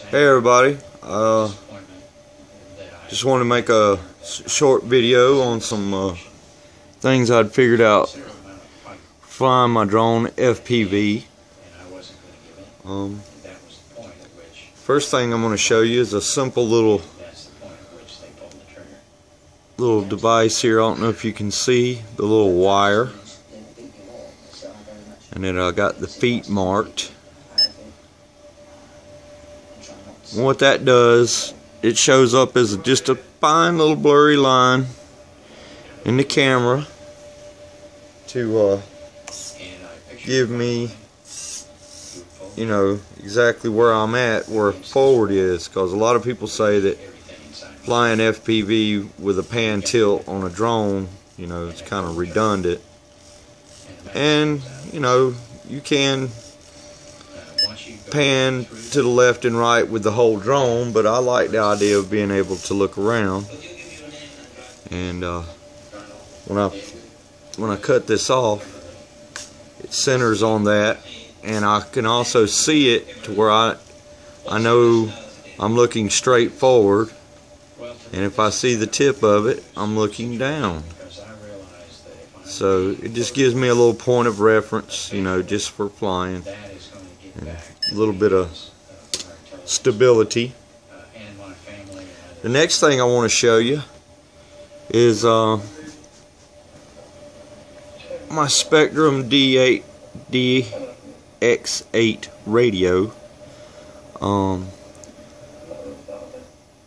Hey everybody, just want to make a short video on some things I'd figured out flying my drone FPV. First thing I'm going to show you is a simple little device here. I don't know if you can see the little wire, and then I got the feet marked. And what that does, it shows up as just a fine little blurry line in the camera to give me, you know, exactly where I'm at, where forward is, because a lot of people say that flying FPV with a pan tilt on a drone, you know, it's kind of redundant. And, you know, you can pan to the left and right with the whole drone, but I like the idea of being able to look around. And when I cut this off, it centers on that, and I can also see it to where I know I'm looking straight forward, and if I see the tip of it, I'm looking down. So it just gives me a little point of reference, you know, just for flying, and a little bit of stability. The next thing I want to show you is my Spektrum DX8 radio.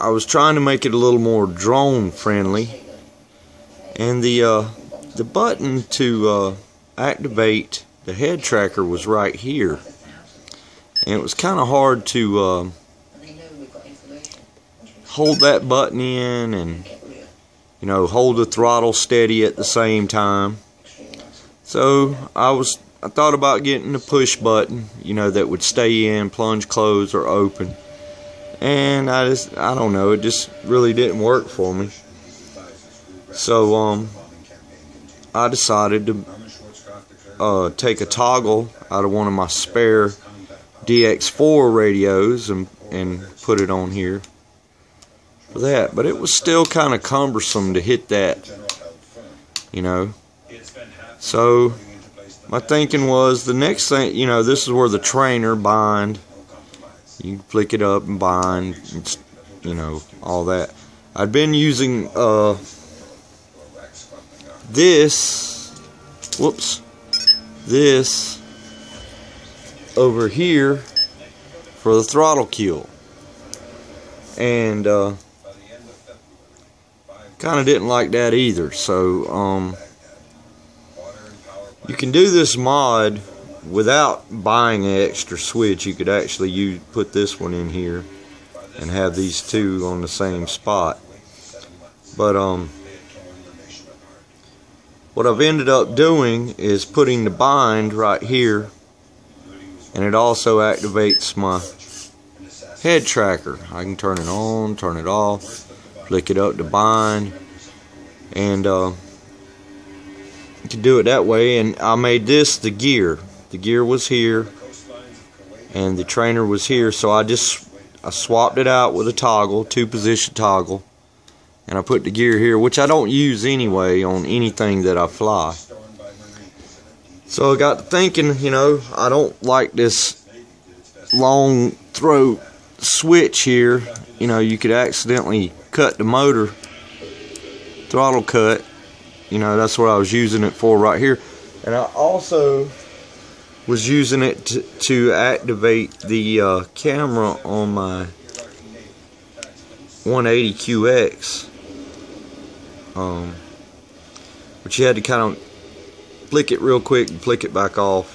I was trying to make it a little more drone friendly, and the button to activate the head tracker was right here, and it was kind of hard to hold that button in and, you know, hold the throttle steady at the same time. So I thought about getting a push button, you know, that would stay in, plunge, close, or open. And I don't know, it just really didn't work for me. So I decided to take a toggle out of one of my spare DX4 radios and put it on here for that. But it was still kind of cumbersome to hit that, you know. So my thinking was, the next thing, you know, this is where the trainer bind. You flick it up and bind, you know, all that. I'd been using this over here for the throttle kill, and kind of didn't like that either. So you can do this mod without buying an extra switch. You could actually put this one in here and have these two on the same spot. But what I've ended up doing is putting the bind right here, and it also activates my head tracker. I can turn it on, turn it off, flick it up to bind, and you can do it that way. And I made this the gear. The gear was here, and the trainer was here, so I swapped it out with a toggle, 2-position toggle, and I put the gear here, which I don't use anyway on anything that I fly. So I got to thinking, you know, I don't like this long throat switch here. You know, you could accidentally cut the motor, throttle cut. You know, that's what I was using it for right here. And I also was using it to activate the camera on my 180QX, but you had to kind of flick it real quick and flick it back off.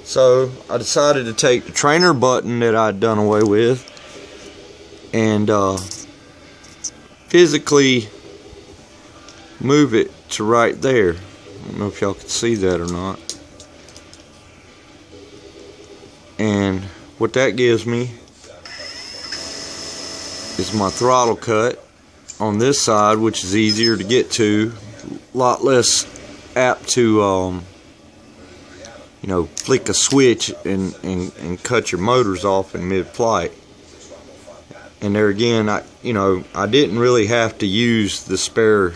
So I decided to take the trainer button that I'd done away with and physically move it to right there. I don't know if y'all can see that or not. And what that gives me is my throttle cut on this side, which is easier to get to, a lot less apt to you know, flick a switch and cut your motors off in mid-flight. And there again, I didn't really have to use the spare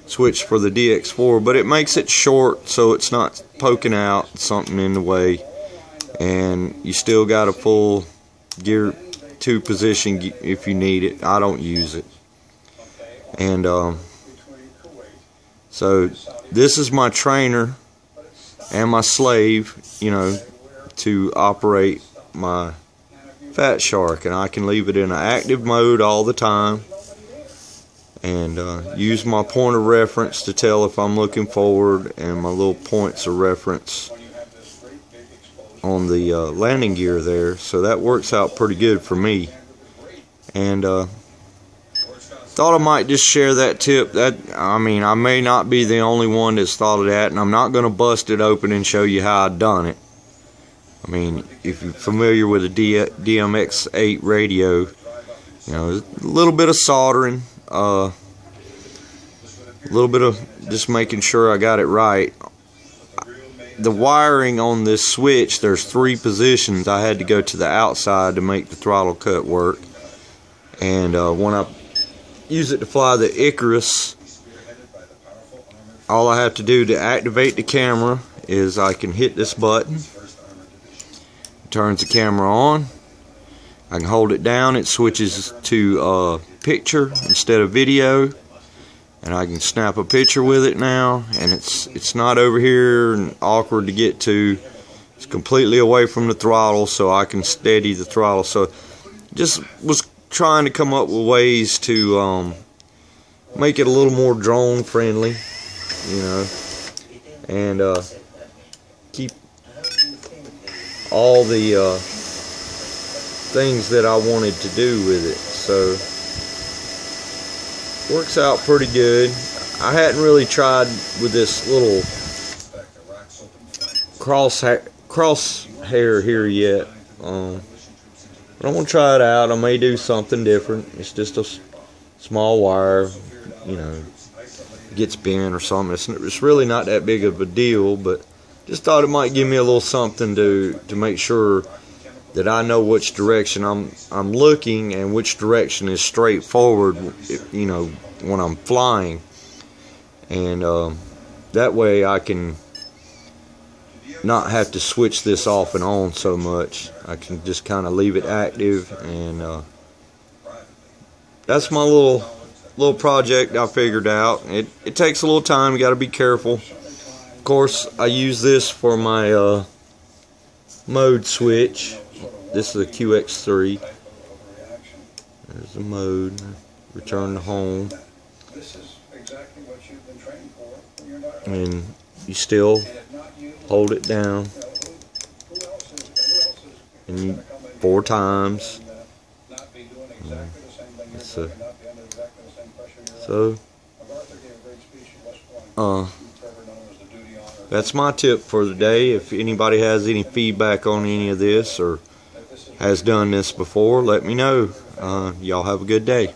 switch for the DX4, but it makes it short so it's not poking out something in the way, and you still got a full gear 2 position if you need it. I don't use it. And so this is my trainer and my slave, to operate my Fat Shark, and I can leave it in an active mode all the time, and use my point of reference to tell if I'm looking forward, and my little points of reference on the landing gear there. So that works out pretty good for me. And thought I might just share that tip. I may not be the only one that's thought of that, and I'm not going to bust it open and show you how I done it. I mean, if you're familiar with a DMX8 radio, a little bit of soldering, a little bit of just making sure I got it right. The wiring on this switch, there's 3 positions. I had to go to the outside to make the throttle cut work. And when I use it to fly the Icarus, all I have to do to activate the camera is I can hit this button. It turns the camera on. I can hold it down, it switches to picture instead of video, and I can snap a picture with it now, and it's not over here and awkward to get to. It's completely away from the throttle, so I can steady the throttle. So just was trying to come up with ways to make it a little more drone friendly, and keep all the things that I wanted to do with it. So works out pretty good. I hadn't really tried with this little crosshair here yet. But I'm going to try it out. I may do something different. It's just a small wire, gets bent or something. It's really not that big of a deal, but just thought it might give me a little something to make sure that I know which direction I'm looking and which direction is straight forward, when I'm flying. And that way I can not have to switch this off and on so much. I can just kind of leave it active, and that's my little project I figured out. It takes a little time. You got to be careful. Of course, I use this for my mode switch. This is a QX3. There's the mode. Return to home. And you still hold it down, and 4 times. That's my tip for the day. If anybody has any feedback on any of this or has done this before, let me know. Y'all have a good day.